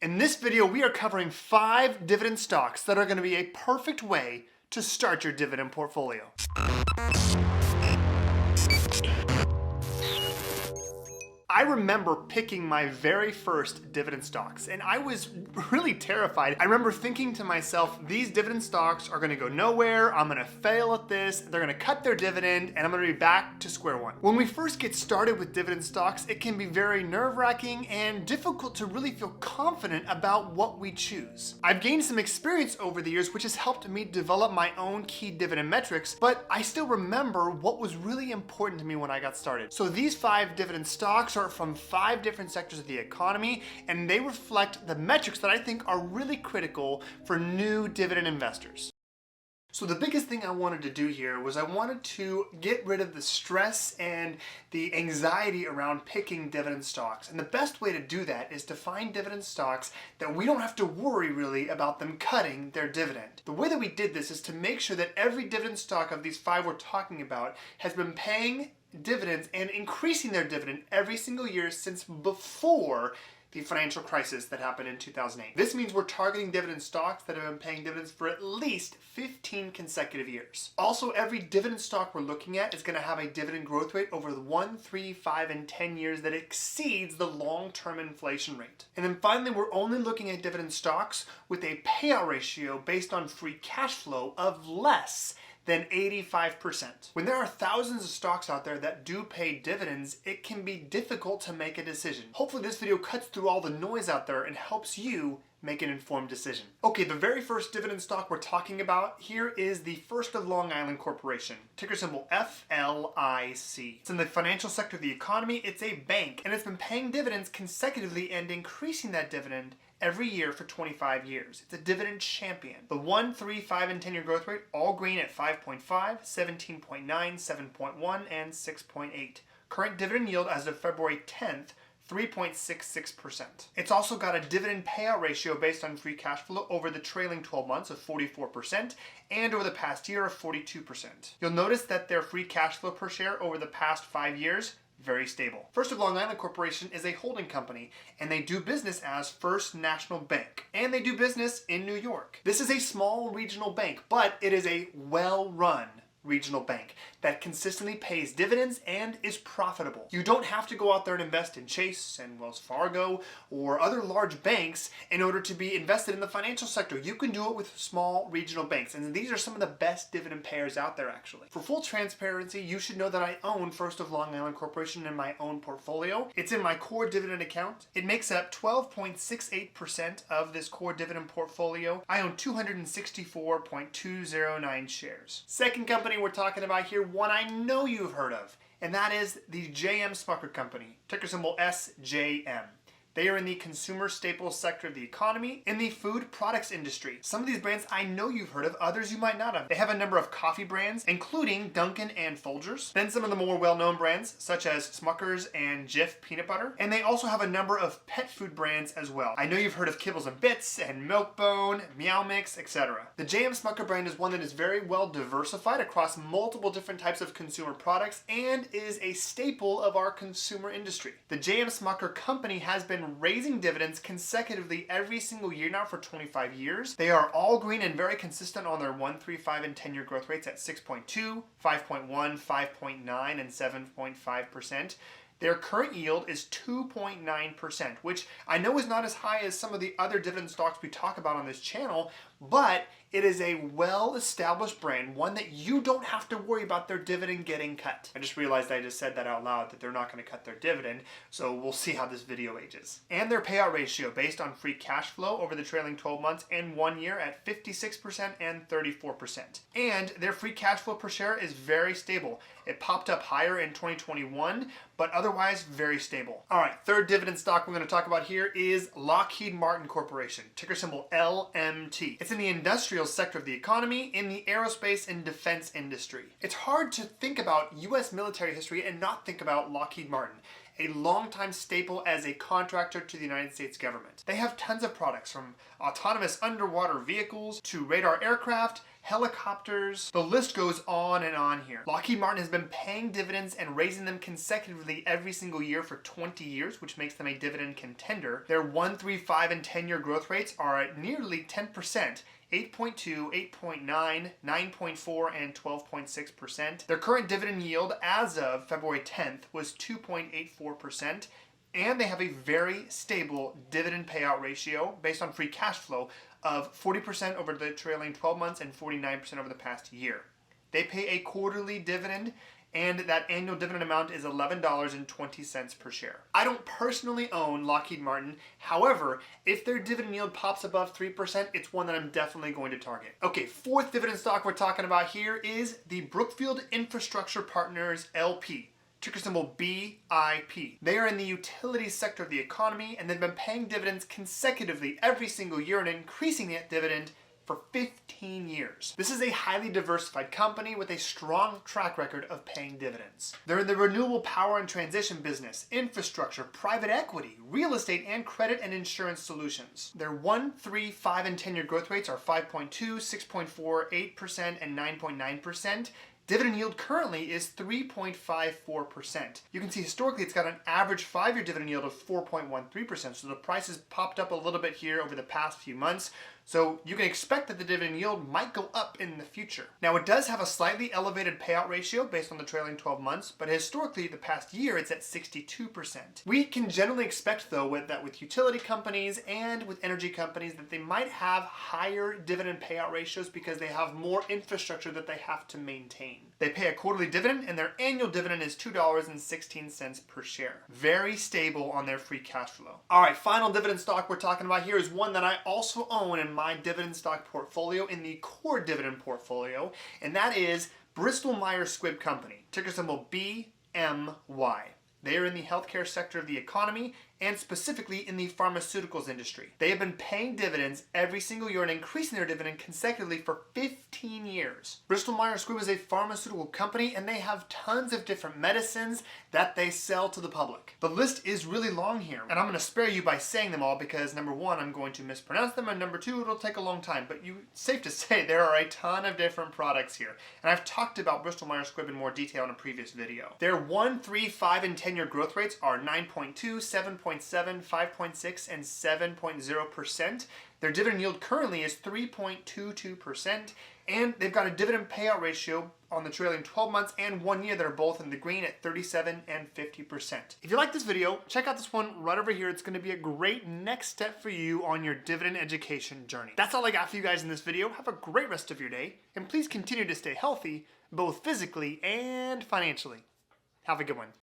In this video, we are covering 5 dividend stocks that are going to be a perfect way to start your dividend portfolio. I remember picking my very first dividend stocks, and I was really terrified. I remember thinking to myself, these dividend stocks are going to go nowhere, I'm going to fail at this, they're going to cut their dividend, and I'm going to be back to square one. When we first get started with dividend stocks, it can be very nerve-wracking and difficult to really feel confident about what we choose. I've gained some experience over the years, which has helped me develop my own key dividend metrics, but I still remember what was really important to me when I got started. So these 5 dividend stocks are from 5 different sectors of the economy, and they reflect the metrics that I think are really critical for new dividend investors. So the biggest thing I wanted to do here was I wanted to get rid of the stress and the anxiety around picking dividend stocks. And the best way to do that is to find dividend stocks that we don't have to worry really about them cutting their dividend. The way that we did this is to make sure that every dividend stock of these 5 we're talking about has been paying dividends and increasing their dividend every single year since before the financial crisis that happened in 2008. This means we're targeting dividend stocks that have been paying dividends for at least 15 consecutive years. Also, every dividend stock we're looking at is going to have a dividend growth rate over the 1, 3, 5, and 10 years that exceeds the long-term inflation rate. And then finally, we're only looking at dividend stocks with a payout ratio based on free cash flow of less than 85%. When there are thousands of stocks out there that do pay dividends, it can be difficult to make a decision. Hopefully this video cuts through all the noise out there and helps you make an informed decision. Okay, the very first dividend stock we're talking about here is the First of Long Island Corporation, ticker symbol FLIC. It's in the financial sector of the economy. It's a bank, and it's been paying dividends consecutively and increasing that dividend every year for 25 years. It's a dividend champion. The 1, 3, 5, and 10-year growth rate all green at 5.5, 17.9, 7.1, and 6.8. Current dividend yield as of February 10th, 3.66%. It's also got a dividend payout ratio based on free cash flow over the trailing 12 months of 44% and over the past year of 42%. You'll notice that their free cash flow per share over the past 5 years, very stable. First of Long Island Corporation is a holding company, and they do business as First National Bank, and they do business in New York. This is a small regional bank, but it is a well-run regional bank that consistently pays dividends and is profitable. You don't have to go out there and invest in Chase and Wells Fargo or other large banks in order to be invested in the financial sector. You can do it with small regional banks, and these are some of the best dividend payers out there actually. For full transparency, you should know that I own First of Long Island Corporation in my own portfolio. It's in my core dividend account. It makes up 12.68% of this core dividend portfolio. I own 264.209 shares. Second company we're talking about here, one I know you've heard of, and that is the J.M. Smucker Company, ticker symbol SJM. They are in the consumer staples sector of the economy, in the food products industry. Some of these brands I know you've heard of, others you might not have. They have a number of coffee brands, including Dunkin' and Folgers. Then some of the more well-known brands, such as Smucker's and Jif Peanut Butter. And they also have a number of pet food brands as well. I know you've heard of Kibbles and Bits and Milk-Bone, Meow Mix, etc. The J.M. Smucker brand is one that is very well diversified across multiple different types of consumer products and is a staple of our consumer industry. The J.M. Smucker Company has been raising dividends consecutively every single year now for 25 years. They are all green and very consistent on their 1, 3, 5, and 10-year growth rates at 6.2, 5.1, 5.9, and 7.5%. Their current yield is 2.9%, which I know is not as high as some of the other dividend stocks we talk about on this channel, but it is a well-established brand, one that you don't have to worry about their dividend getting cut. I just realized I just said that out loud, that they're not going to cut their dividend, so we'll see how this video ages. And their payout ratio based on free cash flow over the trailing 12 months and 1 year at 56% and 34%. And their free cash flow per share is very stable. It popped up higher in 2021, but otherwise very stable. All right, third dividend stock we're going to talk about here is Lockheed Martin Corporation, ticker symbol LMT. It's in the industrial sector of the economy, in the aerospace and defense industry. It's hard to think about U.S. military history and not think about Lockheed Martin, a longtime staple as a contractor to the United States government. They have tons of products, from autonomous underwater vehicles to radar aircraft, helicopters. The list goes on and on here. Lockheed Martin has been paying dividends and raising them consecutively every single year for 20 years, which makes them a dividend contender. Their 1, 3, 5, and 10-year growth rates are at nearly 10%. 8.2, 8.9, 9.4, and 12.6%. Their current dividend yield as of February 10th was 2.84%, and they have a very stable dividend payout ratio based on free cash flow of 40% over the trailing 12 months and 49% over the past year. They pay a quarterly dividend, and that annual dividend amount is $11.20 per share. I don't personally own Lockheed Martin. However, if their dividend yield pops above 3%, it's one that I'm definitely going to target. Okay, fourth dividend stock we're talking about here is the Brookfield Infrastructure Partners LP. Ticker symbol BIP. They are in the utilities sector of the economy, and they've been paying dividends consecutively every single year and increasing that dividend for 15 years. This is a highly diversified company with a strong track record of paying dividends. They're in the renewable power and transition business, infrastructure, private equity, real estate, and credit and insurance solutions. Their 1, 3, 5, and 10-year growth rates are 5.2, 6.4, 8%, and 9.9%. Dividend yield currently is 3.54%. You can see historically it's got an average 5-year dividend yield of 4.13%, so the price has popped up a little bit here over the past few months. So you can expect that the dividend yield might go up in the future. Now it does have a slightly elevated payout ratio based on the trailing 12 months, but historically the past year it's at 62%. We can generally expect though with utility companies and with energy companies that they might have higher dividend payout ratios because they have more infrastructure that they have to maintain. They pay a quarterly dividend and their annual dividend is $2.16 per share. Very stable on their free cash flow. All right, final dividend stock we're talking about here is one that I also own in my dividend stock portfolio in the core dividend portfolio, and that is Bristol Myers Squibb Company, ticker symbol BMY. They are in the healthcare sector of the economy and specifically in the pharmaceuticals industry. They have been paying dividends every single year and increasing their dividend consecutively for 15 years. Bristol Myers Squibb is a pharmaceutical company and they have tons of different medicines that they sell to the public. The list is really long here, and I'm going to spare you by saying them all because number one, I'm going to mispronounce them, and number two, it'll take a long time. But safe to say there are a ton of different products here. And I've talked about Bristol Myers Squibb in more detail in a previous video. Their 1, 3, 5, and 10-year growth rates are 9.2, 7.7, 5.6, and 7.0%. Their dividend yield currently is 3.22%, and they've got a dividend payout ratio on the trailing 12 months and 1 year that are both in the green at 37 and 50%. If you like this video, check out this one right over here. It's going to be a great next step for you on your dividend education journey. That's all I got for you guys in this video. Have a great rest of your day, and please continue to stay healthy, both physically and financially. Have a good one.